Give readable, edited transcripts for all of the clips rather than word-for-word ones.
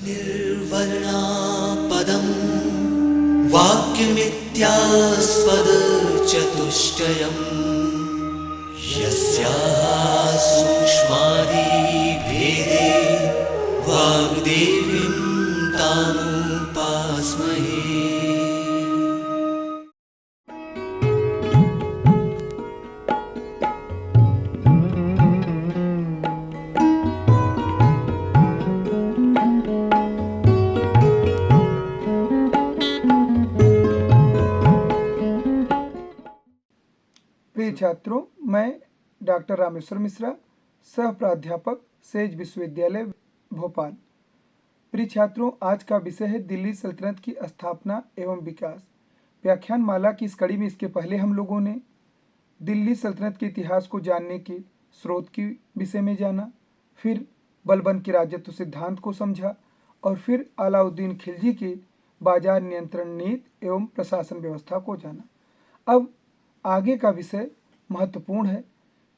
निर्वर्णा पदं वाक्यमित्यास्पदचतुष्टयम् यस्याः सूक्ष्मादिभेदे वाग्देवीं तामुपास्महे। प्रिय छात्रों, मैं डॉक्टर रामेश्वर मिश्रा, सह प्राध्यापक सेज विश्वविद्यालय भोपाल। प्रिय छात्रों, आज का विषय है दिल्ली सल्तनत की स्थापना एवं विकास। व्याख्यान माला की इस कड़ी में इसके पहले हम लोगों ने दिल्ली सल्तनत के इतिहास को जानने के स्रोत के विषय में जाना, फिर बलबन के राजत्व सिद्धांत को समझा और फिर अलाउद्दीन खिलजी के बाजार नियंत्रण नीति एवं प्रशासन व्यवस्था को जाना। अब आगे का विषय महत्वपूर्ण है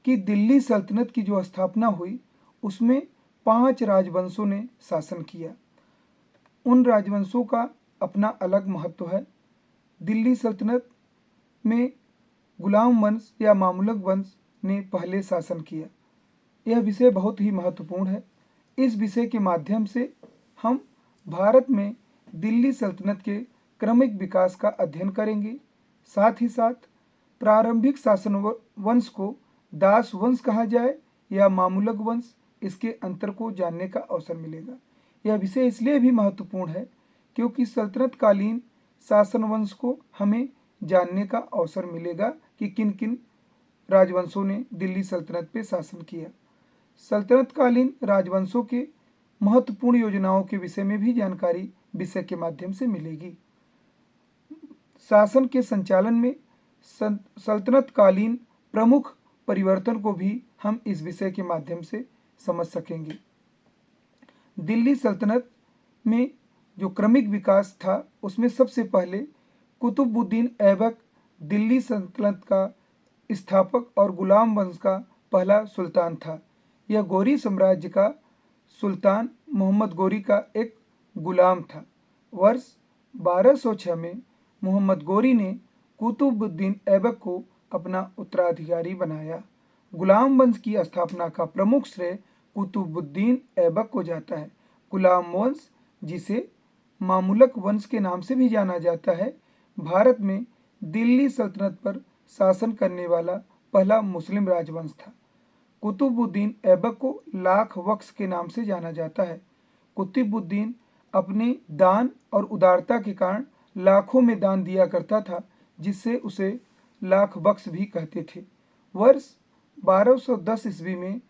कि दिल्ली सल्तनत की जो स्थापना हुई उसमें 5 राजवंशों ने शासन किया। उन राजवंशों का अपना अलग महत्व है। दिल्ली सल्तनत में गुलाम वंश या मामलुक वंश ने पहले शासन किया। यह विषय बहुत ही महत्वपूर्ण है। इस विषय के माध्यम से हम भारत में दिल्ली सल्तनत के क्रमिक विकास का अध्ययन करेंगे। साथ ही साथ प्रारंभिक शासन वंश को दास वंश कहा जाए या मामूलक वंश, इसके अंतर को जानने का अवसर मिलेगा। यह विषय इसलिए भी महत्वपूर्ण है क्योंकि सल्तनत कालीन शासन वंश को हमें जानने का अवसर मिलेगा कि किन किन राजवंशों ने दिल्ली सल्तनत पे शासन किया। सल्तनत कालीन राजवंशों के महत्वपूर्ण योजनाओं के विषय में भी जानकारी विषय के माध्यम से मिलेगी। शासन के संचालन में सल्तनत कालीन प्रमुख परिवर्तन को भी हम इस विषय के माध्यम से समझ सकेंगे। दिल्ली सल्तनत में जो क्रमिक विकास था उसमें सबसे पहले कुतुबुद्दीन ऐबक दिल्ली सल्तनत का स्थापक और गुलाम वंश का पहला सुल्तान था। यह गौरी साम्राज्य का सुल्तान मोहम्मद गौरी का एक गुलाम था। वर्ष 1206 में मोहम्मद गौरी ने कुतुबुद्दीन ऐबक को अपना उत्तराधिकारी बनाया। गुलाम वंश की स्थापना का प्रमुख श्रेय कुतुबुद्दीन ऐबक को जाता है। गुलाम वंश, जिसे मामलुक वंश के नाम से भी जाना जाता है, भारत में दिल्ली सल्तनत पर शासन करने वाला पहला मुस्लिम राजवंश था। कुतुबुद्दीन ऐबक को लाख बख्श के नाम से जाना जाता है। कुतुबुद्दीन अपने दान और उदारता के कारण लाखों में दान दिया करता था, जिससे उसे लाख बख्श भी कहते थे। वर्ष 1210 ईस्वी में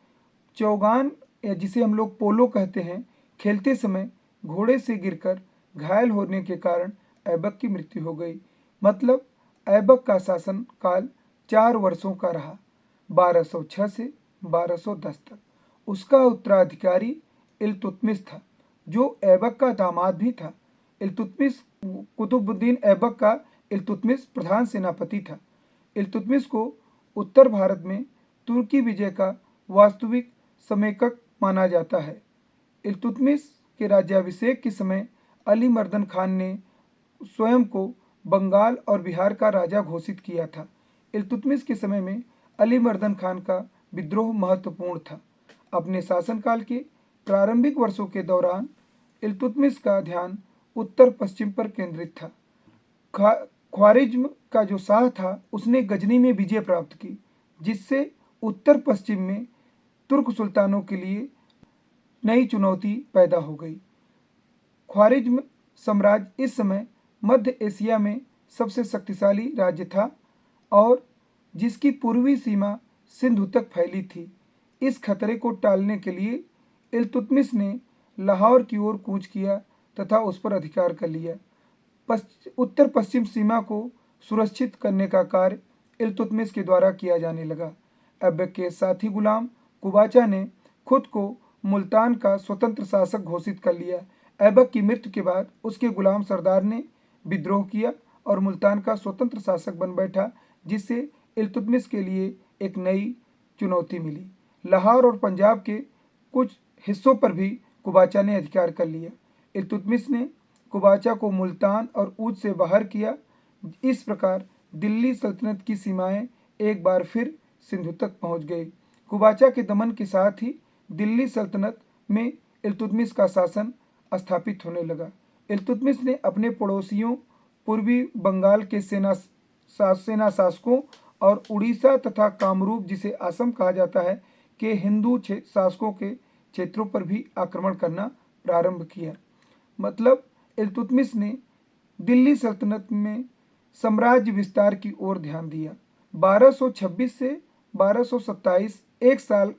चौगान, या जिसे हम लोग पोलो कहते हैं, खेलते समय घोड़े से गिरकर घायल होने के कारण ऐबक की मृत्यु हो गई। मतलब ऐबक का शासन काल 4 वर्षों का रहा, 1206 से 1210 तक। उसका उत्तराधिकारी इल्तुतमिश था, जो ऐबक का दामाद भी था। इल्तुतमिश कुतुबुद्दीन ऐबक का इल्तुतमिश प्रधान सेनापति था। इल्तुतमिश को उत्तर भारत में तुर्की विजय का वास्तविक समेकक माना जाता है। इल्तुतमिश के राज्याभिषेक के समय अली मर्दन खान ने स्वयं को बंगाल और बिहार का राजा घोषित किया था। इल्तुतमिश के समय में अली मर्दन खान का विद्रोह महत्वपूर्ण था। अपने शासनकाल के प्रारंभिक वर्षों के दौरान इल्तुतमिश का ध्यान उत्तर पश्चिम पर केंद्रित था। ख्वारिज्म का जो शाह था उसने गजनी में विजय प्राप्त की, जिससे उत्तर पश्चिम में तुर्क सुल्तानों के लिए नई चुनौती पैदा हो गई। ख्वारिज्म साम्राज्य इस समय मध्य एशिया में सबसे शक्तिशाली राज्य था और जिसकी पूर्वी सीमा सिंधु तक फैली थी। इस खतरे को टालने के लिए इल्तुतमिश ने लाहौर की ओर कूच किया तथा उस पर अधिकार कर लिया। उत्तर पश्चिम सीमा को सुरक्षित करने का कार्य इल्तुतमिश के द्वारा किया जाने लगा। ऐबक के साथी गुलाम कुबाचा ने खुद को मुल्तान का स्वतंत्र शासक घोषित कर लिया। ऐबक की मृत्यु के बाद उसके गुलाम सरदार ने विद्रोह किया और मुल्तान का स्वतंत्र शासक बन बैठा, जिससे इल्तुतमिश के लिए एक नई चुनौती मिली। लाहौर और पंजाब के कुछ हिस्सों पर भी कुबाचा ने अधिकार कर लिया। इल्तुतमिश ने कुबाचा को मुल्तान और ऊज से बाहर किया। इस प्रकार दिल्ली सल्तनत की सीमाएं एक बार फिर सिंधु तक पहुंच गई। कुबाचा के दमन के साथ ही दिल्ली सल्तनत में इल्तुतमिश का शासन स्थापित होने लगा। इल्तुतमिश ने अपने पड़ोसियों पूर्वी बंगाल के सेना शासकों और उड़ीसा तथा कामरूप, जिसे असम कहा जाता है, के हिंदू शासकों के क्षेत्रों पर भी आक्रमण करना प्रारंभ किया। मतलब इल्तुतमिश ने दिल्ली सल्तनत में साम्राज्य विस्तार की ओर ध्यान दिया। 1226 से 1227 एक साल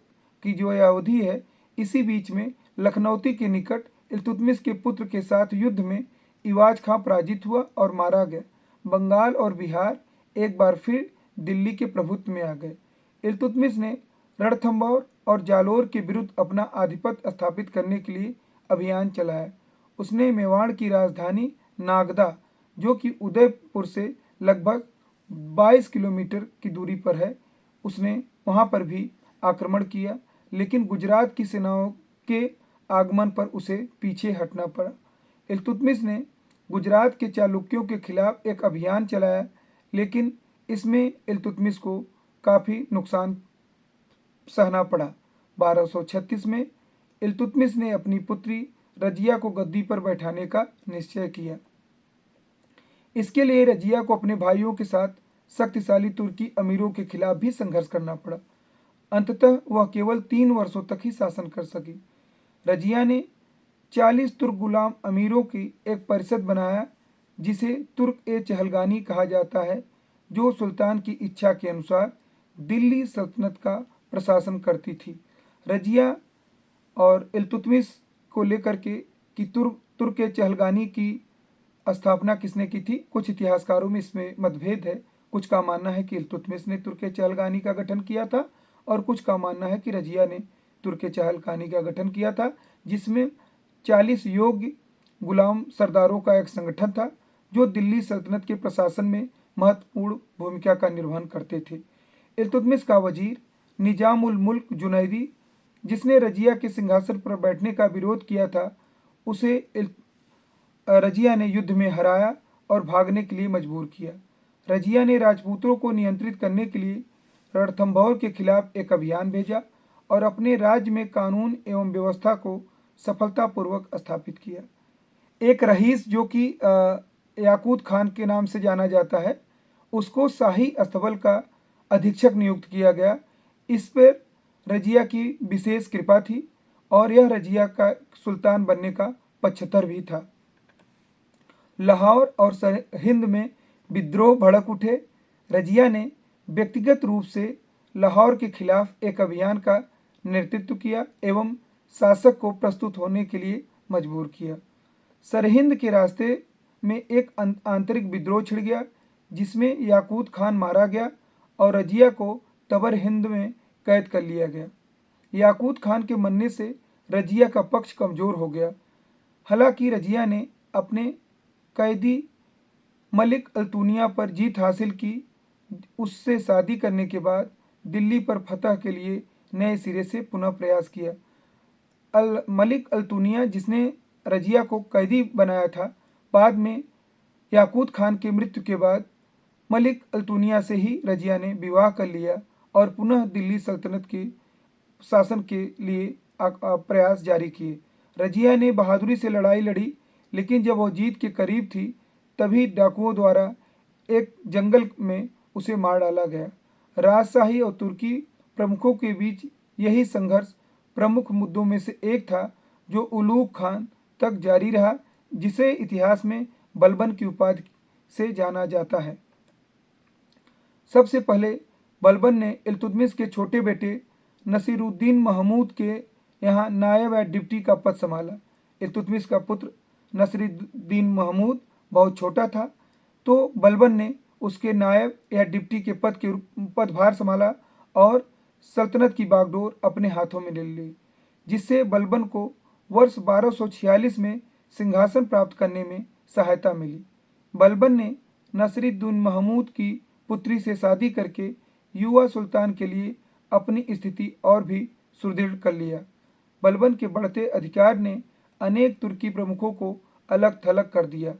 की जो अवधि है, इसी बीच में लखनौती के निकट इल्तुतमिश के पुत्र के साथ युद्ध में इवाज खां पराजित हुआ और मारा गया। बंगाल और बिहार एक बार फिर दिल्ली के प्रभुत्व में आ गए। इल्तुतमिश ने रणथंभौर और जालोर के विरुद्ध अपना आधिपत्य स्थापित करने के लिए अभियान चलाया। उसने मेवाड़ की राजधानी नागदा, जो कि उदयपुर से लगभग 22 किलोमीटर की दूरी पर है, उसने वहां पर भी आक्रमण किया, लेकिन गुजरात की सेनाओं के आगमन पर उसे पीछे हटना पड़ा। इल्तुतमिश ने गुजरात के चालुक्यों के खिलाफ एक अभियान चलाया, लेकिन इसमें इल्तुतमिश को काफ़ी नुकसान सहना पड़ा। 1236 में इल्तुतमिश ने अपनी पुत्री रजिया को गद्दी पर बैठाने का निश्चय किया। इसके लिए रजिया को अपने भाइयों के साथ शक्तिशाली तुर्की अमीरों के खिलाफ भी संघर्ष करना पड़ा। अंततः वह केवल 3 वर्षों तक ही शासन कर सकी। रजिया ने 40 तुर्क गुलाम अमीरों की एक परिषद बनाया, जिसे तुर्क-ए-चहलगानी कहा जाता है, जो सुल्तान की इच्छा के अनुसार दिल्ली सल्तनत का प्रशासन करती थी। रजिया और इल्तुतमिश को लेकर के कि तुर्क-ए-चहलगानी की स्थापना किसने की थी, कुछ इतिहासकारों में इसमें मतभेद है। कुछ का मानना है कि इल्तुतमिश ने तुर्क-ए-चहलगानी का गठन किया था और कुछ का मानना है कि रजिया ने तुर्क-ए-चहलगानी का गठन किया था, जिसमें 40 योग्य गुलाम सरदारों का एक संगठन था, जो दिल्ली सल्तनत के प्रशासन में महत्वपूर्ण भूमिका का निर्वहन करते थे। इल्तुतमिश का वजीर निजाम उल मुल्क जुनैदी, जिसने रजिया के सिंहासन पर बैठने का विरोध किया था, उसे रजिया ने युद्ध में हराया और भागने के लिए मजबूर किया। रजिया ने राजपूतों को नियंत्रित करने के लिए रणथंभौर के खिलाफ एक अभियान भेजा और अपने राज्य में कानून एवं व्यवस्था को सफलतापूर्वक स्थापित किया। एक रईस, जो कि याकूत खान के नाम से जाना जाता है, उसको शाही अस्तबल का अधीक्षक नियुक्त किया गया। इस पर रजिया की विशेष कृपा थी और यह रजिया का सुल्तान बनने का पक्षधर भी था। लाहौर और हिंद में विद्रोह भड़क उठे। रजिया ने व्यक्तिगत रूप से लाहौर के खिलाफ एक अभियान का नेतृत्व किया एवं शासक को प्रस्तुत होने के लिए मजबूर किया। सरहिंद के रास्ते में एक आंतरिक विद्रोह छिड़ गया, जिसमें याकूत खान मारा गया और रजिया को तबर हिंद में कैद कर लिया गया। याकूत खान के मरने से रजिया का पक्ष कमजोर हो गया। हालांकि रजिया ने अपने कैदी मलिक अल्तुनिया पर जीत हासिल की। उससे शादी करने के बाद दिल्ली पर फतह के लिए नए सिरे से पुनः प्रयास किया। मलिक अल्तुनिया, जिसने रजिया को कैदी बनाया था, बाद में याकूत खान की मृत्यु के बाद मलिक अल्तुनिया से ही रजिया ने विवाह कर लिया और पुनः दिल्ली सल्तनत के शासन के लिए प्रयास जारी किए। रजिया ने बहादुरी से लड़ाई लड़ी, लेकिन जब वह जीत के करीब थी, तभी डाकुओं द्वारा एक जंगल में उसे मार डाला गया। राजशाही और तुर्की प्रमुखों के बीच यही संघर्ष प्रमुख मुद्दों में से एक था, जो उलूग खान तक जारी रहा, जिसे इतिहास में बलबन की उपाधि से जाना जाता है। सबसे पहले बलबन ने इल्तुतमिश के छोटे बेटे नसीरुद्दीन महमूद के यहाँ नायब या डिप्टी का पद संभाला। इल्तुतमिश का पुत्र नसीरुद्दीन महमूद बहुत छोटा था, तो बलबन ने उसके नायब या डिप्टी के पदभार संभाला और सल्तनत की बागडोर अपने हाथों में ले ली, जिससे बलबन को वर्ष 1246 में सिंहासन प्राप्त करने में सहायता मिली। बलबन ने नसीरुद्दीन महमूद की पुत्री से शादी करके युवा सुल्तान के लिए अपनी स्थिति और भी सुदृढ़ कर लिया। बलबन के बढ़ते अधिकार ने अनेक तुर्की प्रमुखों को अलग थलग कर दिया।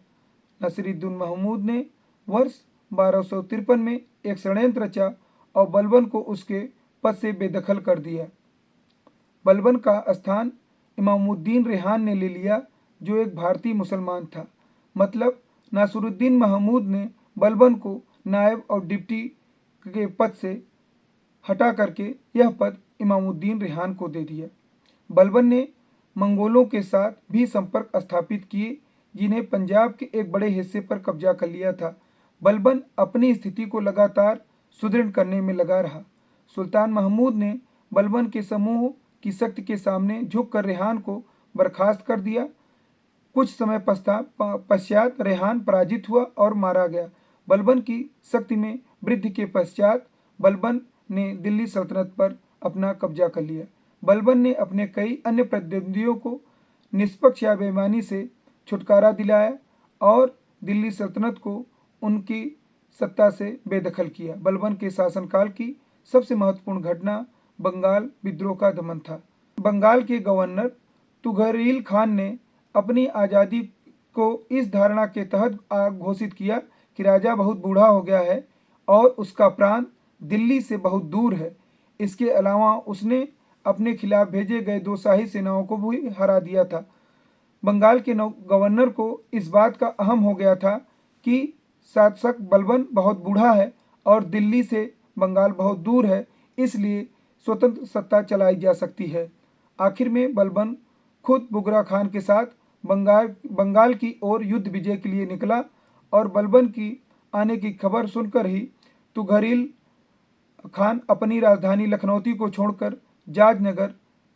नसीरुद्दीन महमूद ने वर्ष 1253 में एक षड्यंत्र रचा और बलबन को उसके पद से बेदखल कर दिया। बलबन का स्थान इमामुद्दीन रेहान ने ले लिया, जो एक भारतीय मुसलमान था। मतलब नासिरुद्दीन महमूद ने बलबन को नायब और डिप्टी के पद से हटा करके यह पद इमामुद्दीन रेहान को दे दिया। बलबन ने मंगोलों के साथ भी संपर्क स्थापित किए, जिन्हें पंजाब के एक बड़े हिस्से पर कब्जा कर लिया था। बलबन अपनी स्थिति को लगातार सुदृढ़ करने में लगा रहा। सुल्तान महमूद ने बलबन के समूह की शक्ति के सामने झुककर रेहान को बर्खास्त कर दिया। कुछ समय पश्चात रेहान पराजित हुआ और मारा गया। बलबन की शक्ति में वृद्धि के पश्चात बलबन ने दिल्ली सल्तनत पर अपना कब्जा कर लिया। बलबन ने अपने कई अन्य प्रतिद्वंदियों को निष्पक्ष या बेईमानी से छुटकारा दिलाया और दिल्ली सल्तनत को उनकी सत्ता से बेदखल किया। बलबन के शासनकाल की सबसे महत्वपूर्ण घटना बंगाल विद्रोह का दमन था। बंगाल के गवर्नर तुगरील खान ने अपनी आज़ादी को इस धारणा के तहत घोषित किया कि राजा बहुत बूढ़ा हो गया है और उसका प्रांत दिल्ली से बहुत दूर है। इसके अलावा उसने अपने खिलाफ भेजे गए 2 शाही सेनाओं को भी हरा दिया था। बंगाल के गवर्नर को इस बात का अहम हो गया था कि शासक बलबन बहुत बूढ़ा है और दिल्ली से बंगाल बहुत दूर है, इसलिए स्वतंत्र सत्ता चलाई जा सकती है। आखिर में बलबन खुद बुगरा खान के साथ बंगाल की ओर युद्ध विजय के लिए निकला और बलबन की आने की खबर सुनकर ही तुगरील खान अपनी राजधानी लखनौती को छोड़कर जाजनगर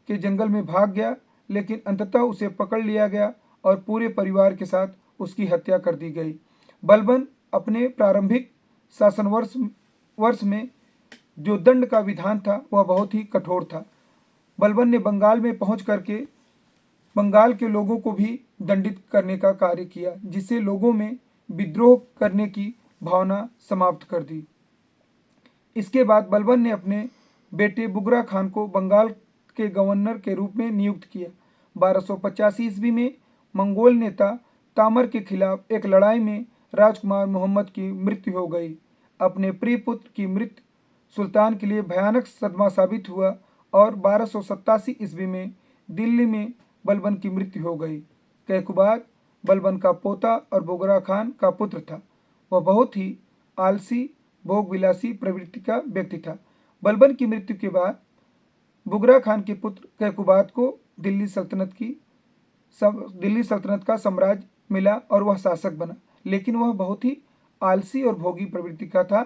के जंगल में भाग गया, लेकिन अंततः उसे पकड़ लिया गया और पूरे परिवार के साथ उसकी हत्या कर दी गई। बलबन अपने प्रारंभिक शासन वर्ष में जो दंड का विधान था वह बहुत ही कठोर था। बलबन ने बंगाल में पहुंच करके बंगाल के लोगों को भी दंडित करने का कार्य किया, जिससे लोगों में विद्रोह करने की भावना समाप्त कर दी। इसके बाद बलबन ने अपने बेटे बुगरा खान को बंगाल के गवर्नर के रूप में नियुक्त किया। 1285 ईस्वी में मंगोल नेता तामर के खिलाफ एक लड़ाई में राजकुमार मोहम्मद की मृत्यु हो गई। अपने प्रिय पुत्र की मृत्यु सुल्तान के लिए भयानक सदमा साबित हुआ और 1287 ईस्वी में दिल्ली में बलबन की मृत्यु हो गई। कैकुबाद बलबन का पोता और बुगरा खान का पुत्र था। वह बहुत ही आलसी, भोगविलासी प्रवृत्ति का व्यक्ति था। बलबन की मृत्यु के बाद बुगरा खान के पुत्र कैकुबाद को दिल्ली सल्तनत का साम्राज्य मिला और वह शासक बना, लेकिन वह बहुत ही आलसी और भोगी प्रवृत्ति का था,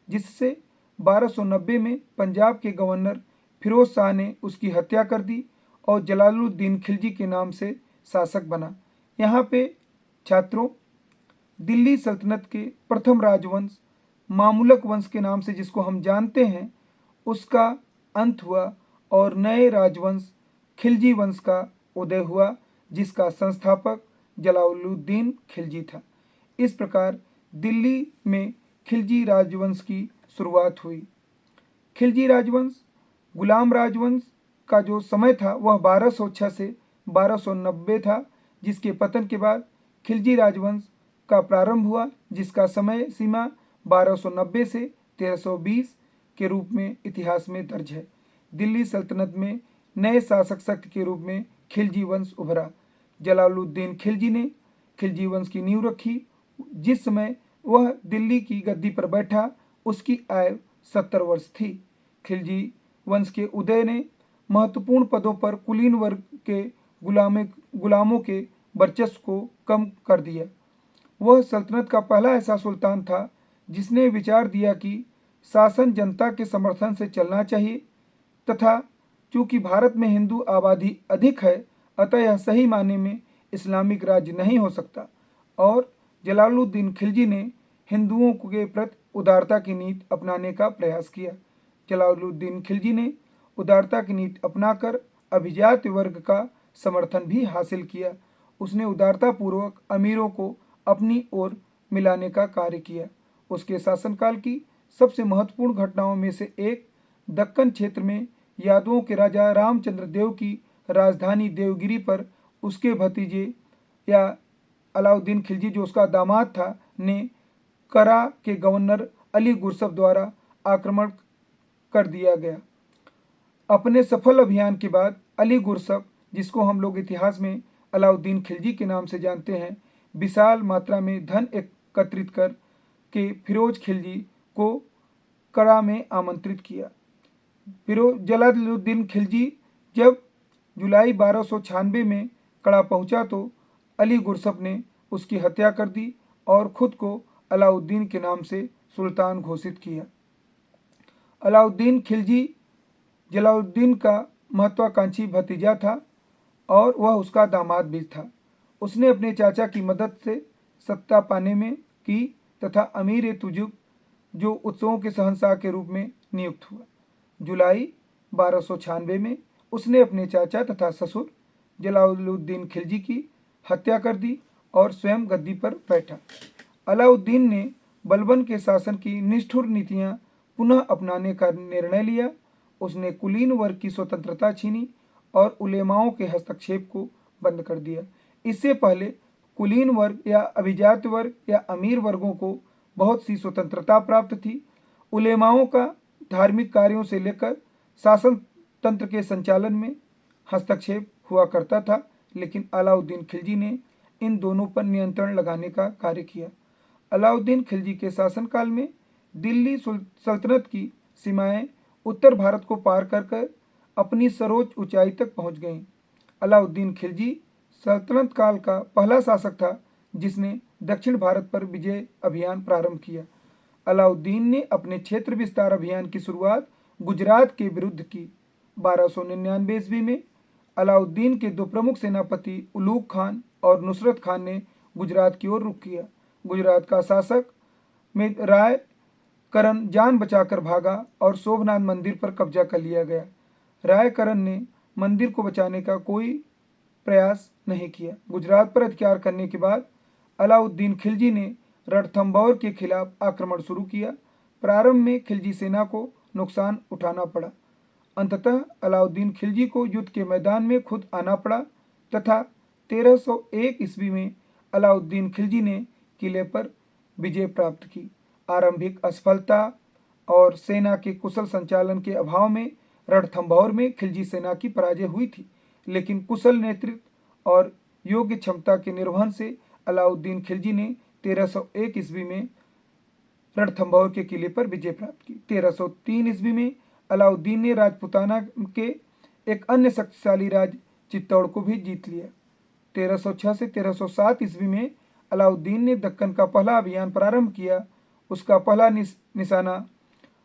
जिससे 1290 में पंजाब के गवर्नर फिरोज शाह ने उसकी हत्या कर दी और जलालुद्दीन खिलजी के नाम से शासक बना। यहाँ पे छात्रों, दिल्ली सल्तनत के प्रथम राजवंश मामुलक वंश के नाम से जिसको हम जानते हैं, उसका अंत हुआ और नए राजवंश खिलजी वंश का उदय हुआ, जिसका संस्थापक जलालुद्दीन खिलजी था। इस प्रकार दिल्ली में खिलजी राजवंश की शुरुआत हुई। खिलजी राजवंश गुलाम राजवंश का जो समय था वह 1206 से 1290 था, जिसके पतन के बाद खिलजी राजवंश का प्रारंभ हुआ, जिसका समय सीमा 1290 से 1320 के रूप में इतिहास में दर्ज है। दिल्ली सल्तनत में नए शासक शक्ति के रूप में खिलजी वंश उभरा। जलालुद्दीन खिलजी ने खिलजी वंश की नींव रखी। जिस समय वह दिल्ली की गद्दी पर बैठा उसकी आयु 70 वर्ष थी। खिलजी वंश के उदय ने महत्वपूर्ण पदों पर कुलीन वर्ग के गुलामों के वर्चस्व को कम कर दिया। वह सल्तनत का पहला ऐसा सुल्तान था जिसने विचार दिया कि शासन जनता के समर्थन से चलना चाहिए तथा चूंकि भारत में हिंदू आबादी अधिक है, अतः यह सही मायने में इस्लामिक राज्य नहीं हो सकता। और जलालुद्दीन खिलजी ने हिंदुओं के प्रति उदारता की नीति अपनाने का प्रयास किया। जलालुद्दीन खिलजी ने उदारता की नीति अपनाकर अभिजात वर्ग का समर्थन भी हासिल किया। उसने उदारतापूर्वक अमीरों को अपनी ओर मिलाने का कार्य किया। उसके शासनकाल की सबसे महत्वपूर्ण घटनाओं में से एक दक्कन क्षेत्र में यादवों के राजा रामचंद्र देव की राजधानी देवगिरी पर उसके भतीजे या अलाउद्दीन खिलजी जो उसका दामाद था ने करा के गवर्नर अली गुरसफ द्वारा आक्रमण कर दिया गया। अपने सफल अभियान के बाद अली गुरसफ, जिसको हम लोग इतिहास में अलाउद्दीन खिलजी के नाम से जानते हैं, विशाल मात्रा में धन एकत्रित कर के फिरोज खिलजी को करा में आमंत्रित किया। फिरोज जलालुद्दीन खिलजी जब जुलाई 1296 में कड़ा पहुंचा तो अली गुरसफ ने उसकी हत्या कर दी और खुद को अलाउद्दीन के नाम से सुल्तान घोषित किया। अलाउद्दीन खिलजी जलालुद्दीन का महत्वाकांक्षी भतीजा था और वह उसका दामाद भी था। उसने अपने चाचा की मदद से सत्ता पाने में की तथा अमीर तुजुक जो उत्सवों के शहंशाह के रूप में नियुक्त हुआ। जुलाई 1296 में उसने अपने चाचा तथा ससुर जलालुद्दीन खिलजी की हत्या कर दी और स्वयं गद्दी पर बैठा। अलाउद्दीन ने बलबन के शासन की निष्ठुर नीतियां पुनः अपनाने का निर्णय लिया। उसने कुलीन वर्ग की स्वतंत्रता छीनी और उलेमाओं के हस्तक्षेप को बंद कर दिया। इससे पहले कुलीन वर्ग या अभिजात वर्ग या अमीर वर्गों को बहुत सी स्वतंत्रता प्राप्त थी। उलेमाओं का धार्मिक कार्यों से लेकर शासन तंत्र के संचालन में हस्तक्षेप हुआ करता था, लेकिन अलाउद्दीन खिलजी ने इन दोनों पर नियंत्रण लगाने का कार्य किया। अलाउद्दीन खिलजी के शासनकाल में दिल्ली सल्तनत की सीमाएं उत्तर भारत को पार कर अपनी सर्वोच्च ऊंचाई तक पहुंच गईं। अलाउद्दीन खिलजी सल्तनत काल का पहला शासक था जिसने दक्षिण भारत पर विजय अभियान प्रारंभ किया। अलाउद्दीन ने अपने क्षेत्र विस्तार अभियान की शुरुआत गुजरात के विरुद्ध की। 1299 ईस्वी में अलाउद्दीन के दो प्रमुख सेनापति उलूग खान और नुसरत खान ने गुजरात की ओर रुख किया। गुजरात का शासक में राय करण जान बचाकर भागा और सोमनाथ मंदिर पर कब्जा कर लिया गया। राय करण ने मंदिर को बचाने का कोई प्रयास नहीं किया। गुजरात पर अधिकार करने के बाद अलाउद्दीन खिलजी ने रणथंभौर के खिलाफ आक्रमण शुरू किया। प्रारंभ में खिलजी सेना को नुकसान उठाना पड़ा। अंततः अलाउद्दीन खिलजी को युद्ध के मैदान में खुद आना पड़ा तथा 1301 ईस्वी में अलाउद्दीन खिलजी ने किले पर विजय प्राप्त की। आरंभिक असफलता और सेना के कुशल संचालन के अभाव में रणथंभौर में खिलजी सेना की पराजय हुई थी, लेकिन कुशल नेतृत्व और योग्य क्षमता के निर्वहन से अलाउद्दीन खिलजी ने 1301 ईस्वी में रणथंभौर के किले पर विजय प्राप्त की। 1303 ईस्वी में अलाउद्दीन ने राजपुताना के एक अन्य शक्तिशाली राज्य चित्तौड़ को भी जीत लिया। 1306 से 1307 ईस्वी में अलाउद्दीन ने दक्कन का पहला अभियान प्रारंभ किया। उसका पहला निशाना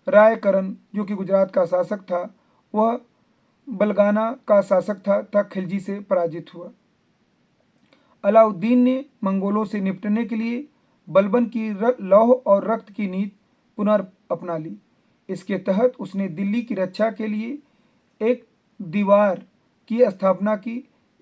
राय करण, जो कि गुजरात का शासक था, वह बलगाना का शासक था खिलजी से पराजित हुआ। अलाउद्दीन ने मंगोलों से निपटने के लिए बलबन की लौह और रक्त की नीति पुनर्अपना ली। इसके तहत उसने दिल्ली की रक्षा के लिए एक दीवार की स्थापना की।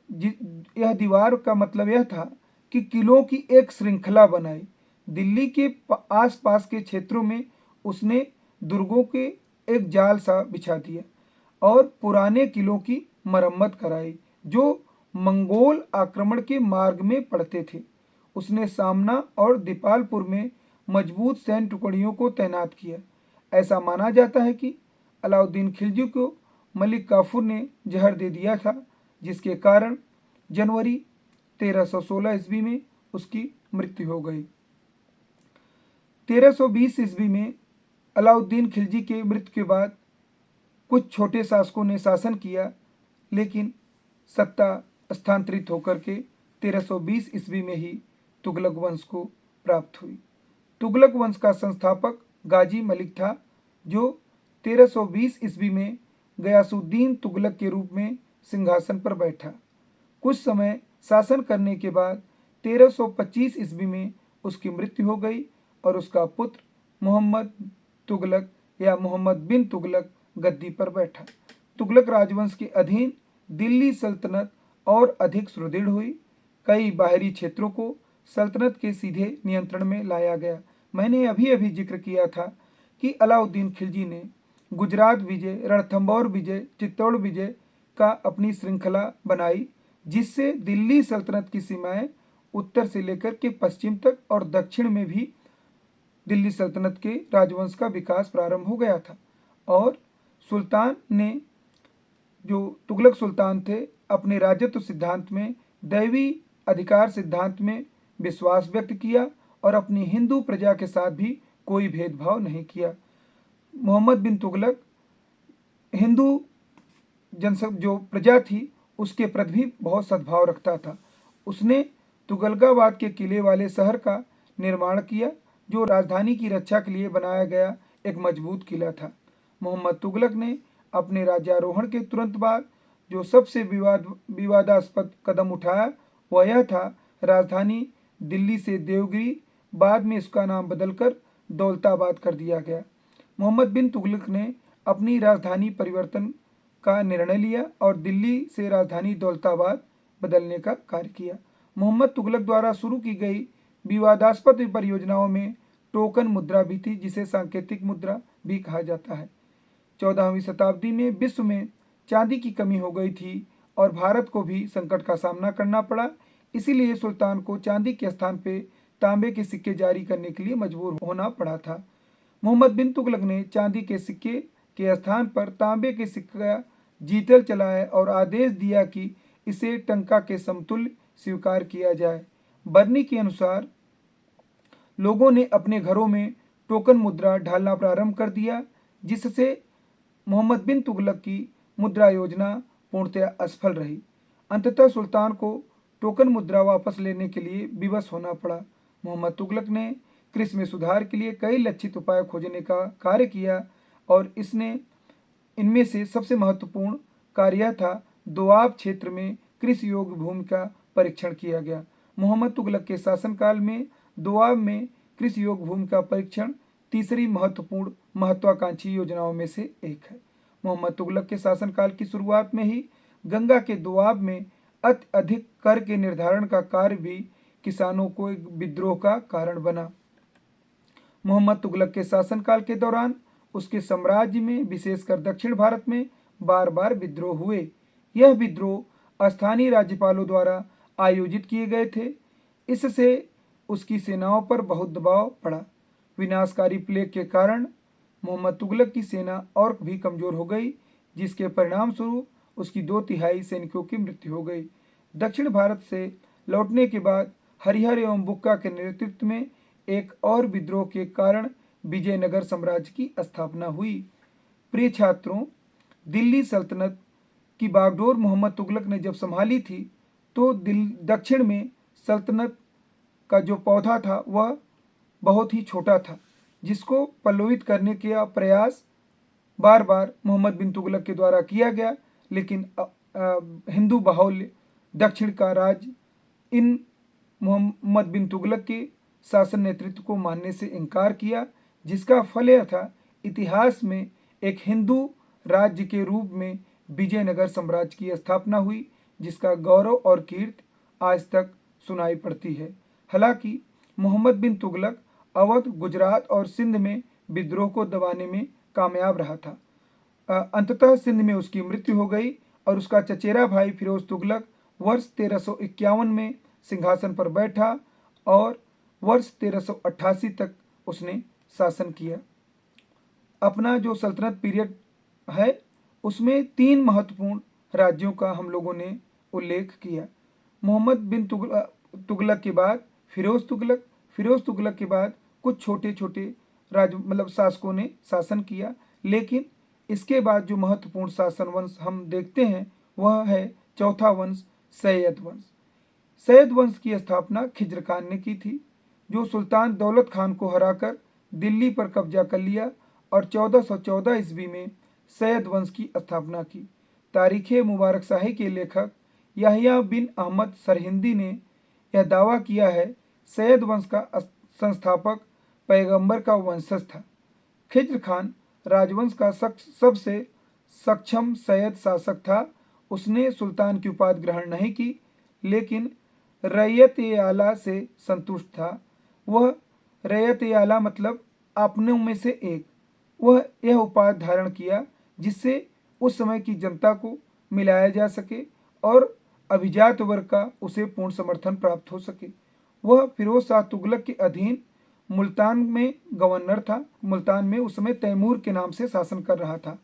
यह दीवार का मतलब यह था कि किलों की एक श्रृंखला बनाई। दिल्ली के आसपास के क्षेत्रों में उसने दुर्गों के एक जाल सा बिछा दिया और पुराने किलों की मरम्मत कराई जो मंगोल आक्रमण के मार्ग में पड़ते थे। उसने सामना और दीपालपुर में मजबूत सैन्य टुकड़ियों को तैनात किया। ऐसा माना जाता है कि अलाउद्दीन खिलजी को मलिक काफूर ने जहर दे दिया था, जिसके कारण जनवरी 1316 ईस्वी में उसकी मृत्यु हो गई। 1320 ईस्वी में अलाउद्दीन खिलजी के मृत्यु के बाद कुछ छोटे शासकों ने शासन किया, लेकिन सत्ता स्थानांतरित होकर के 1320 ईस्वी में ही तुगलक वंश को प्राप्त हुई। तुगलक वंश का संस्थापक गाजी मलिक था, जो 1320 ईस्वी में गयासुद्दीन तुगलक के रूप में सिंहासन पर बैठा। कुछ समय शासन करने के बाद 1325 ईस्वी में उसकी मृत्यु हो गई और उसका पुत्र मोहम्मद तुगलक या मोहम्मद बिन तुगलक गद्दी पर बैठा। तुगलक राजवंश के अधीन दिल्ली सल्तनत और अधिक सुदृढ़ हुई। कई बाहरी क्षेत्रों को सल्तनत के सीधे नियंत्रण में लाया गया। मैंने अभी अभी जिक्र किया था कि अलाउद्दीन खिलजी ने गुजरात विजय, रणथंभौर विजय, चित्तौड़ विजय का अपनी श्रृंखला बनाई, जिससे दिल्ली सल्तनत की सीमाएं उत्तर से लेकर के पश्चिम तक और दक्षिण में भी दिल्ली सल्तनत के राजवंश का विकास प्रारंभ हो गया था। और सुल्तान ने, जो तुगलक सुल्तान थे, अपने राजत्व सिद्धांत में दैवी अधिकार सिद्धांत में विश्वास व्यक्त किया और अपनी हिंदू प्रजा के साथ भी कोई भेदभाव नहीं किया। मोहम्मद बिन तुगलक हिंदू जनसब जो प्रजा थी उसके प्रति भी बहुत सद्भाव रखता था। उसने तुगलकाबाद के किले वाले शहर का निर्माण किया, जो राजधानी की रक्षा के लिए बनाया गया एक मजबूत किला था। मोहम्मद तुगलक ने अपने राज्यारोहण के तुरंत बाद जो सबसे विवादास्पद कदम उठाया वह यह था, राजधानी दिल्ली से देवगिरी, बाद में इसका नाम बदलकर दौलताबाद कर दिया गया। मोहम्मद बिन तुगलक ने अपनी राजधानी परिवर्तन का निर्णय लिया और दिल्ली से राजधानी दौलताबाद बदलने का कार्य किया। मोहम्मद तुगलक द्वारा शुरू की गई विवादास्पद परियोजनाओं में टोकन मुद्रा भी थी, जिसे सांकेतिक मुद्रा भी कहा जाता है। 14वीं शताब्दी में विश्व में चांदी की कमी हो गई थी और भारत को भी संकट का सामना करना पड़ा। इसीलिए सुल्तान को चांदी के स्थान पे तांबे के सिक्के जारी करने के लिए मजबूर होना पड़ा था। मोहम्मद बिन तुगलक ने चांदी के सिक्के के स्थान पर तांबे के सिक्का जीतल चलाया और आदेश दिया कि इसे टंका के समतुल्य स्वीकार किया जाए। बर्नी के अनुसार लोगों ने अपने घरों में टोकन मुद्रा ढालना प्रारंभ कर दिया, जिससे मोहम्मद बिन तुगलक की मुद्रा योजना पूर्णतया असफल रही। अंततः सुल्तान को टोकन मुद्रा वापस लेने के लिए विवश होना पड़ा। मोहम्मद तुगलक ने कृषि में सुधार के लिए कई लक्षित उपाय खोजने का कार्य किया और इनमें से सबसे महत्वपूर्ण कार्य था दोआब क्षेत्र में कृषि योग्य भूमि का परीक्षण किया गया। मोहम्मद तुगलक के शासनकाल में दोआब में कृषि योग्य भूमि का परीक्षण तीसरी महत्वपूर्ण महत्वाकांक्षी योजनाओं में से एक है। मोहम्मद तुगलक के शासनकाल की शुरुआत में ही गंगा के दोआब में अत्यधिक कर के निर्धारण का कार्य भी किसानों को एक विद्रोह का कारण बना। मोहम्मद तुगलक के शासनकाल के दौरान उसके साम्राज्य में, विशेषकर दक्षिण भारत में, बार बार विद्रोह हुए। यह विद्रोह स्थानीय राज्यपालों द्वारा आयोजित किए गए थे। इससे उसकी सेनाओं पर बहुत दबाव पड़ा। विनाशकारी प्लेग के कारण मोहम्मद तुगलक की सेना और भी कमजोर हो गई, जिसके परिणाम स्वरूप उसकी 2/3 सैनिकों की मृत्यु हो गई। दक्षिण भारत से लौटने के बाद हरिहर एवं बुक्का के नेतृत्व में एक और विद्रोह के कारण विजयनगर साम्राज्य की स्थापना हुई। प्रिय छात्रों, दिल्ली सल्तनत की बागडोर मोहम्मद तुगलक ने जब संभाली थी तो दक्षिण में सल्तनत का जो पौधा था वह बहुत ही छोटा था, जिसको पल्लवित करने का प्रयास बार बार मोहम्मद बिन तुगलक के द्वारा किया गया, लेकिन हिंदू बाहुल्य दक्षिण का राज्य इन मोहम्मद बिन तुगलक के शासन नेतृत्व को मानने से इनकार किया, जिसका फल यह था इतिहास में एक हिंदू राज्य के रूप में विजयनगर साम्राज्य की स्थापना हुई, जिसका गौरव और कीर्ति आज तक सुनाई पड़ती है। हालांकि मोहम्मद बिन तुगलक अवध, गुजरात और सिंध में विद्रोह को दबाने में कामयाब रहा था। अंततः सिंध में उसकी मृत्यु हो गई और उसका चचेरा भाई फिरोज तुगलक वर्ष 1351 में सिंहासन पर बैठा और वर्ष 1388 तक उसने शासन किया। अपना जो सल्तनत पीरियड है उसमें 3 महत्वपूर्ण राज्यों का हम लोगों ने उल्लेख किया। मोहम्मद बिन तुगलक के बाद फिरोज तुगलक के बाद कुछ छोटे छोटे शासकों ने शासन किया, लेकिन इसके बाद जो महत्वपूर्ण शासन वंश हम देखते हैं वह है चौथा वंश, सैयद वंश। सैयद वंश की स्थापना खिज्र खान ने की थी, जो सुल्तान दौलत खान को हराकर दिल्ली पर कब्जा कर लिया और 1414 ईस्वी में सैयद वंश की स्थापना की। तारीख़ मुबारक शाही के लेखक याहिया बिन अहमद सरहिंदी ने यह दावा किया है, सैयद वंश का संस्थापक पैगंबर का वंशज था। खिज्र खान राजवंश का सबसे सक्षम सैयद शासक था। उसने सुल्तान की उपाधि ग्रहण नहीं की, लेकिन रैयत-ए-आला से संतुष्ट था। वह रैयत-ए-आला मतलब अपनों में से एक, वह यह उपाधि धारण किया जिससे उस समय की जनता को मिलाया जा सके और अभिजात वर्ग का उसे पूर्ण समर्थन प्राप्त हो सके। वह फिरोज शाह तुगलक के अधीन मुल्तान में गवर्नर था। मुल्तान में उस समय तैमूर के नाम से शासन कर रहा था।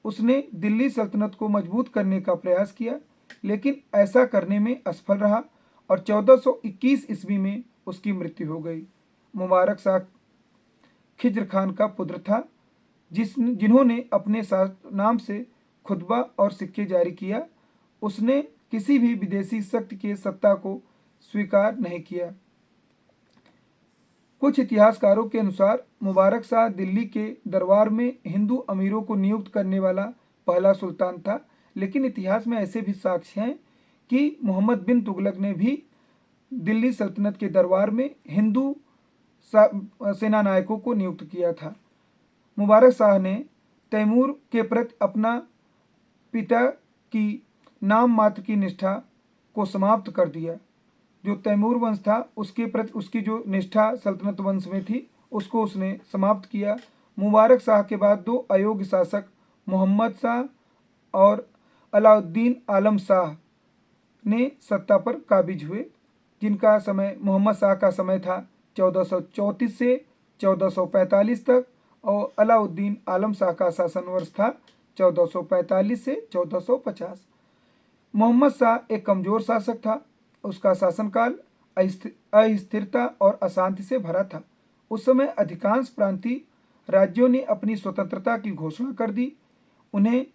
उसने दिल्ली सल्तनत को मजबूत करने का प्रयास किया, लेकिन ऐसा करने में असफल रहा और 1421 ईस्वी में उसकी मृत्यु हो गई। मुबारक शाह खिज्र खान का पुत्र था, जिन्होंने अपने नाम से खुतबा और सिक्के जारी किया। उसने किसी भी विदेशी शक्ति के सत्ता को स्वीकार नहीं किया। कुछ इतिहासकारों के अनुसार मुबारक शाह दिल्ली के दरबार में हिंदू अमीरों को नियुक्त करने वाला पहला सुल्तान था, लेकिन इतिहास में ऐसे भी साक्ष्य हैं कि मोहम्मद बिन तुगलक ने भी दिल्ली सल्तनत के दरबार में हिंदू सेना नायकों को नियुक्त किया था। मुबारक शाह ने तैमूर के प्रति अपना पिता की नाम मात्र की निष्ठा को समाप्त कर दिया। जो तैमूर वंश था उसके प्रति उसकी जो निष्ठा सल्तनत वंश में थी उसको उसने समाप्त किया। मुबारक शाह के बाद दो अयोग्य शासक मोहम्मद शाह और अलाउद्दीन आलम शाह ने सत्ता पर काबिज हुए, जिनका समय मोहम्मद शाह का समय था 1434 से 1445 तक और अलाउद्दीन आलम शाह का शासन वर्ष था 1445 से 1450। मोहम्मद शाह एक कमजोर शासक था। उसका शासनकाल अस्थिरता और अशांति से भरा था। उस समय अधिकांश प्रांतीय राज्यों ने अपनी स्वतंत्रता की घोषणा कर दी। उन्हें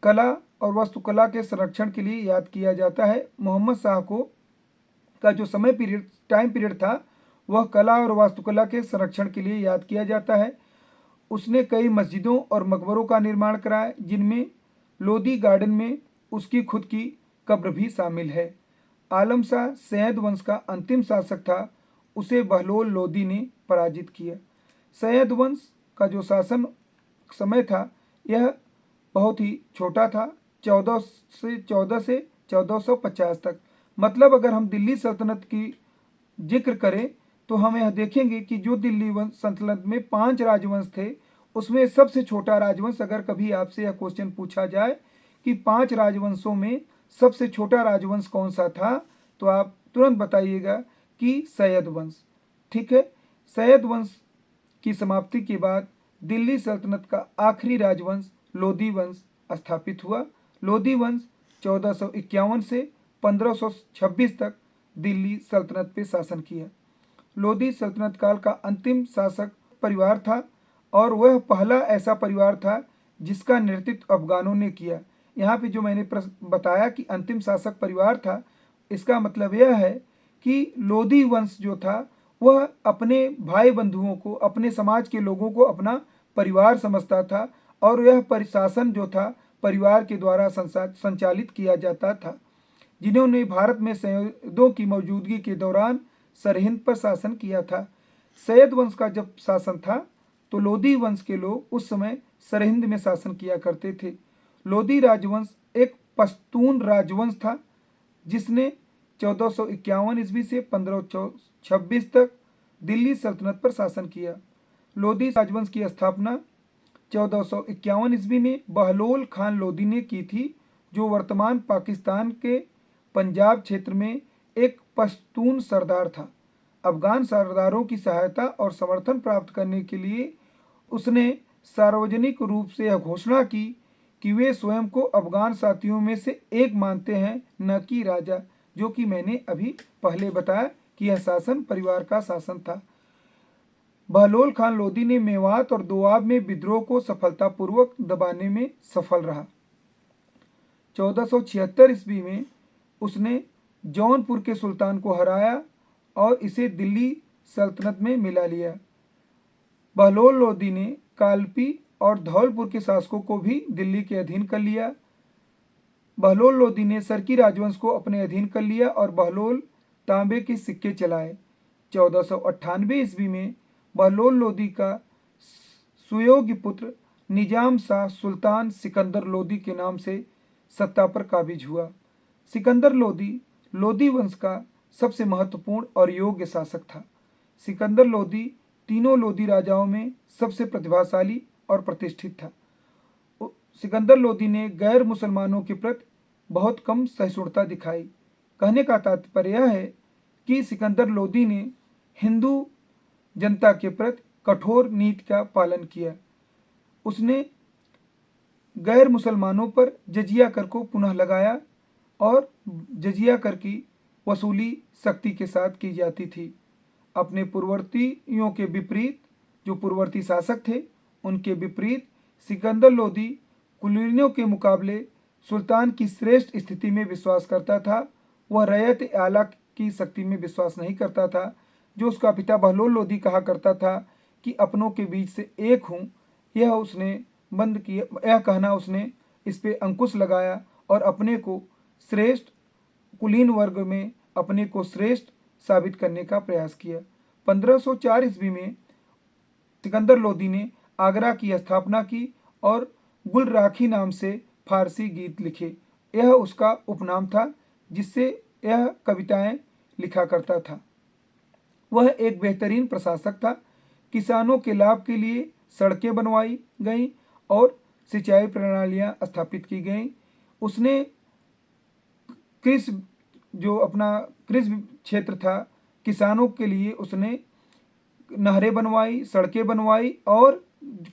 कला और वास्तुकला के संरक्षण के लिए याद किया जाता है। मोहम्मद शाह का जो टाइम पीरियड था वह कला और वास्तुकला के संरक्षण के लिए याद किया जाता है। उसने कई मस्जिदों और मकबरों का निर्माण कराया, जिनमें लोधी गार्डन में उसकी खुद की कब्र भी शामिल है। आलम शाह सैयद वंश का अंतिम शासक था। उसे बहलोल लोदी ने पराजित किया। सैयद वंश का जो शासन समय था यह बहुत ही छोटा था, 14 से 1450 तक। मतलब अगर हम दिल्ली सल्तनत की जिक्र करें तो हम यह देखेंगे कि जो दिल्ली सल्तनत में 5 राजवंश थे, उसमें सबसे छोटा राजवंश, अगर कभी आपसे यह क्वेश्चन पूछा जाए कि 5 राजवंशों में सबसे छोटा राजवंश कौन सा था, तो आप तुरंत बताइएगा कि सैयद वंश। ठीक है, सैयद वंश की समाप्ति के बाद दिल्ली सल्तनत का आखिरी राजवंश लोधी वंश स्थापित हुआ। लोधी वंश 1451 से 1526 तक दिल्ली सल्तनत पे शासन किया। लोधी सल्तनत काल का अंतिम शासक परिवार था और वह पहला ऐसा परिवार था जिसका नेतृत्व अफगानों ने किया। यहाँ पे जो मैंने बताया कि अंतिम शासक परिवार था, इसका मतलब यह है कि लोधी वंश जो था वह अपने भाई बंधुओं को, अपने समाज के लोगों को अपना परिवार समझता था और यह प्रशासन जो था परिवार के द्वारा संचालित किया जाता था, जिन्होंने भारत में सैयदों की मौजूदगी के दौरान सरहिंद पर शासन किया था। सैयद वंश का जब शासन था तो लोधी वंश के लोग उस समय सरहिंद में शासन किया करते थे। लोधी राजवंश एक पश्तून राजवंश था जिसने 1451 ईस्वी से 1526 तक दिल्ली सल्तनत पर शासन किया। लोधी राजवंश की स्थापना 1451 ईस्वी में बहलोल खान लोधी ने की थी, जो वर्तमान पाकिस्तान के पंजाब क्षेत्र में एक पश्तून सरदार था। अफगान सरदारों की सहायता और समर्थन प्राप्त करने के लिए उसने सार्वजनिक रूप से यह घोषणा की कि वे स्वयं को अफगान साथियों में से एक मानते हैं, न कि राजा, जो कि मैंने अभी पहले बताया कि यह शासन परिवार का शासन था। बहलोल खान लोधी ने मेवात और दोआब में विद्रोह को सफलतापूर्वक दबाने में सफल रहा। 1476 ईस्वी में उसने जौनपुर के सुल्तान को हराया और इसे दिल्ली सल्तनत में मिला लिया। बहलोल लोधी ने कालपी और धौलपुर के शासकों को भी दिल्ली के अधीन कर लिया। बहलोल लोधी ने सरकी राजवंश को अपने अधीन कर लिया और बहलोल तांबे के सिक्के चलाए। 1498 ईस्वी में बहलोल लोधी का सुयोग्य पुत्र निजाम शाह सुल्तान सिकंदर लोधी के नाम से सत्ता पर काबिज हुआ। सिकंदर लोधी लोधी वंश का सबसे महत्वपूर्ण और योग्य शासक था। सिकंदर लोधी तीनों लोधी राजाओं में सबसे प्रतिभाशाली और प्रतिष्ठित था। सिकंदर लोधी ने गैर मुसलमानों के प्रति बहुत कम सहिष्णुता दिखाई। कहने का तात्पर्य यह है कि सिकंदर लोदी ने हिंदू जनता के प्रति कठोर नीति का पालन किया। उसने गैर मुसलमानों पर जजिया कर को पुनः लगाया और जजिया कर की वसूली सख्ती के साथ की जाती थी। अपने पूर्ववर्तियों के विपरीत, जो पूर्ववर्ती शासक थे उनके विपरीत, सिकंदर लोदी कुलीनों के मुकाबले सुल्तान की श्रेष्ठ स्थिति में विश्वास करता था। वह रैयत आला की शक्ति में विश्वास नहीं करता था। जो उसका पिता बहलोल लोदी कहा करता था कि अपनों के बीच से एक हूँ, यह उसने बंद किया। यह कहना उसने इस पे अंकुश लगाया और अपने को श्रेष्ठ कुलीन वर्ग में अपने को श्रेष्ठ साबित करने का प्रयास किया। 1504 ईस्वी में सिकंदर लोदी ने आगरा की स्थापना की और गुल राखी नाम से फारसी गीत लिखे। यह उसका उपनाम था जिससे यह कविताएं लिखा करता था। वह एक बेहतरीन प्रशासक था। किसानों के लाभ के लिए सड़कें बनवाई गईं और सिंचाई प्रणालियां स्थापित की गईं। उसने कृषि जो अपना कृषि क्षेत्र था, किसानों के लिए उसने नहरें बनवाई, सड़कें बनवाई और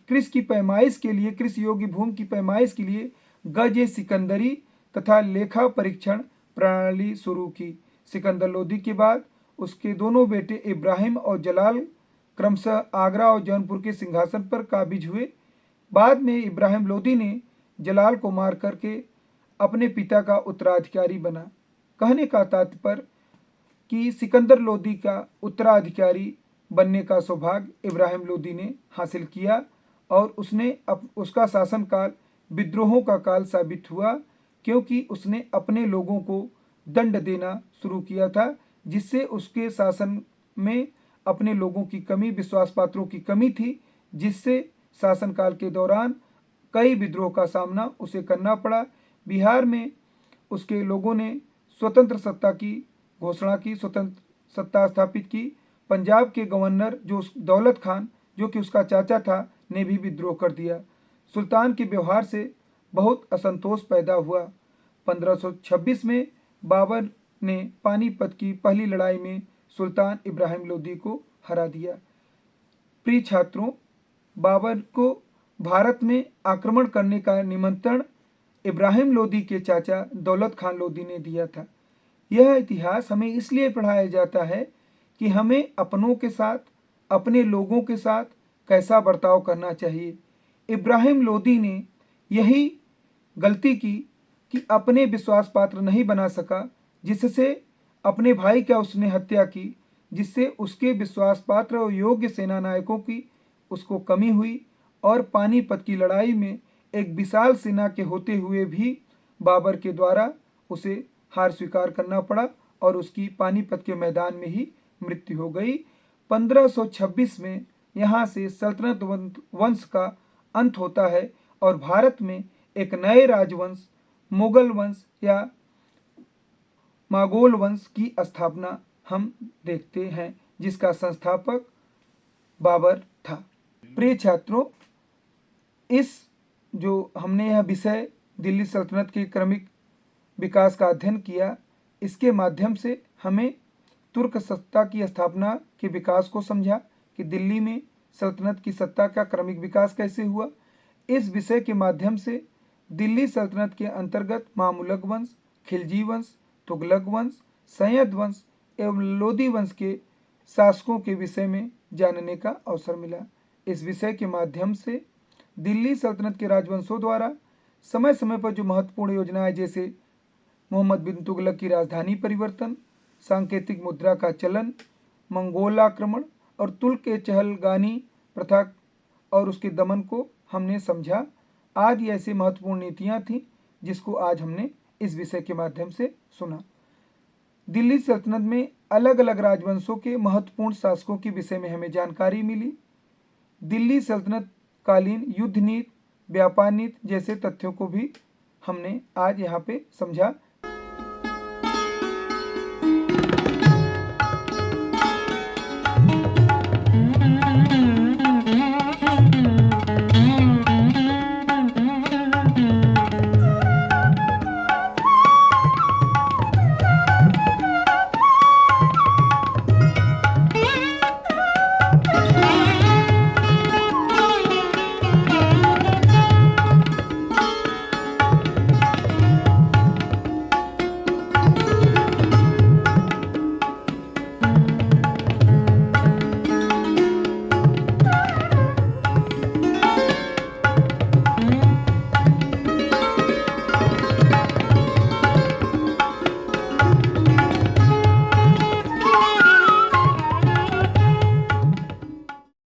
कृषि की पैमाइश के लिए, कृषि योग्य भूमि की पैमाइश के लिए गज सिकंदरी तथा लेखा परीक्षण प्रणाली शुरू की। सिकंदर लोदी के बाद उसके दोनों बेटे इब्राहिम और जलाल क्रमशः आगरा और जौनपुर के सिंहासन पर काबिज हुए। बाद में इब्राहिम लोदी ने जलाल को मार करके अपने पिता का उत्तराधिकारी बना। कहने का तात्पर्य कि सिकंदर लोदी का उत्तराधिकारी बनने का सौभाग्य इब्राहिम लोदी ने हासिल किया और उसका शासनकाल विद्रोहों का काल साबित हुआ, क्योंकि उसने अपने लोगों को दंड देना शुरू किया था, जिससे उसके शासन में अपने लोगों की कमी, विश्वास पात्रों की कमी थी, जिससे शासनकाल के दौरान कई विद्रोह का सामना उसे करना पड़ा। बिहार में उसके लोगों ने स्वतंत्र सत्ता की घोषणा की, स्वतंत्र सत्ता स्थापित की। पंजाब के गवर्नर जो दौलत खान, जो कि उसका चाचा था, ने भी विद्रोह कर दिया। सुल्तान के व्यवहार से बहुत असंतोष पैदा हुआ। 1526 में बाबर ने पानीपत की पहली लड़ाई में सुल्तान इब्राहिम लोदी को हरा दिया। प्रिय छात्रों, बाबर को भारत में आक्रमण करने का निमंत्रण इब्राहिम लोदी के चाचा दौलत खान लोदी ने दिया था। यह इतिहास हमें इसलिए पढ़ाया जाता है कि हमें अपनों के साथ, अपने लोगों के साथ कैसा बर्ताव करना चाहिए। इब्राहिम लोदी ने यही गलती की कि अपने विश्वास पात्र नहीं बना सका, जिससे अपने भाई का उसने हत्या की, जिससे उसके विश्वास पात्र और योग्य सेना नायकों की उसको कमी हुई और पानीपत की लड़ाई में एक विशाल सेना के होते हुए भी बाबर के द्वारा उसे हार स्वीकार करना पड़ा और उसकी पानीपत के मैदान में ही मृत्यु हो गई। 1526 में यहाँ से सल्तनत वंश का अंत होता है और भारत में एक नए राजवंश, मुगल वंश या मागोल वंश की स्थापना हम देखते हैं, जिसका संस्थापक बाबर था। प्रिय छात्रों, इस जो हमने यह विषय दिल्ली सल्तनत के क्रमिक विकास का अध्ययन किया, इसके माध्यम से हमें तुर्क सत्ता की स्थापना के विकास को समझा कि दिल्ली में सल्तनत की सत्ता का क्रमिक विकास कैसे हुआ। इस विषय के माध्यम से दिल्ली सल्तनत के अंतर्गत मामुलक वंश, खिलजी वंश, तुगलक वंश, सैयद वंश एवं लोदी वंश के शासकों के विषय में जानने का अवसर मिला। इस विषय के माध्यम से दिल्ली सल्तनत के राजवंशों द्वारा समय समय पर जो महत्वपूर्ण योजनाएं, जैसे मोहम्मद बिन तुगलक की राजधानी परिवर्तन, सांकेतिक मुद्रा का चलन, मंगोल आक्रमण और तुर्क के चहलगानी प्रथा और उसके दमन को हमने समझा। आदि ऐसी महत्वपूर्ण नीतियां थीं जिसको आज हमने इस विषय के माध्यम से सुना। दिल्ली सल्तनत में अलग अलग राजवंशों के महत्वपूर्ण शासकों के विषय में हमें जानकारी मिली। दिल्ली सल्तनत कालीन युद्ध नीति, व्यापार नीति जैसे तथ्यों को भी हमने आज यहाँ पे समझा।